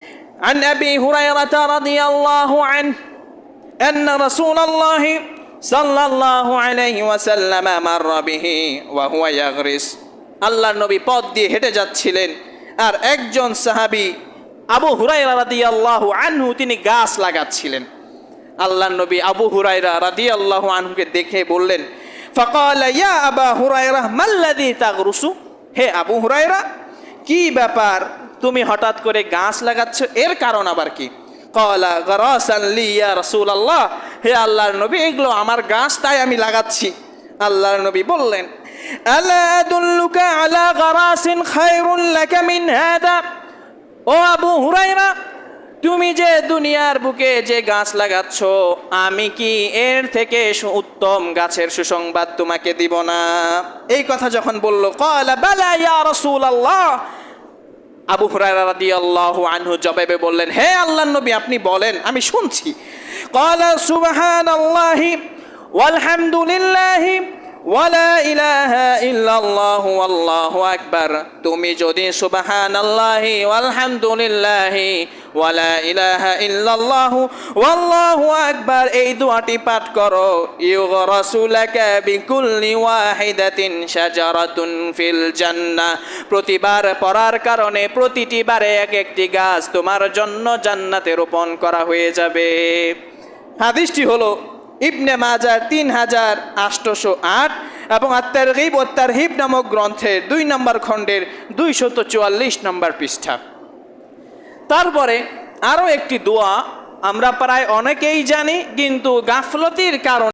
عن أبي هريرة رضي الله عنه أن رسول الله صلى الله عليه وسلم مر به وهو يغرس আল্লাহর নবী পথ দিয়ে হেঁটে যাচ্ছিলেন আর একজন সাহাবী আবু হুরায়রা রাদিয়াল্লাহু আনহু তিনি গাছ লাগাচ্ছিলেন। আল্লাহর নবী আবু হুরায়রা রাদিয়াল্লাহু আনহুকে দেখে বললেন, ফাকালা ইয়া আবা হুরায়রা মাল্লাযী তাগরুসু, হে আবু হুরায়রা কি ব্যাপার তুমি হঠাৎ করে গাছ লাগাচ্ছ, এর কারণ আবার কি? ক্বালা গারাসান লি ইয়া রাসূলুল্লাহ, হে আল্লাহর নবী এগুলো আমার গাছ তাই আমি লাগাচ্ছি। আল্লাহর নবী বললেন, আলা আদুল্লুকা আলা গারাসিন খায়রুন লাকা মিন হাদা, ও আবু হুরায়রা তুমি যে দুনিয়ার বুকে যে গাছ লাগাচ্ছ আমি কি এর থেকে উত্তম গাছের সুসংবাদ তোমাকে দিব না? এই কথা যখন বলল, ক্বালা বালা ইয়া রাসূলুল্লাহ, আবু হুরায়রা রাদিয়াল্লাহু আনহু জবাবে বললেন, হে আল্লাহর নবী আপনি বলেন আমি শুনছি। ক্বালা সুবহানাল্লাহি ওয়ালহামদুলিল্লাহি ওয়ালা ইলাহা ইল্লাল্লাহু আল্লাহু আকবার, তুমি যদি সুবহানাল্লাহি ওয়ালহামদুলিল্লাহি ওয়ালা ইলাহা ইল্লাল্লাহু ওয়াল্লাহু আকবার এই দোয়াটি পাঠ করো, ইউগরাসু লাকা বিকুল্লি ওয়াহিদাতিন শাজারাতুন ফিল জান্নাহ, প্রতিবার পড়ার কারণে প্রতিটি বারে এক একটি গাছ তোমার জন্য জান্নাতে রোপণ করা হয়ে যাবে। হাদিসটি হলো ইবনে মাজাহ 3808 এবং আত-তারগীব ওয়াত তারহিব নামক গ্রন্থের 2 নম্বর খণ্ডের 244 নম্বর পৃষ্ঠা। তারপরে আরও একটি দোয়া আমরা প্রায় অনেকেই জানি কিন্তু গাফলতির কারণে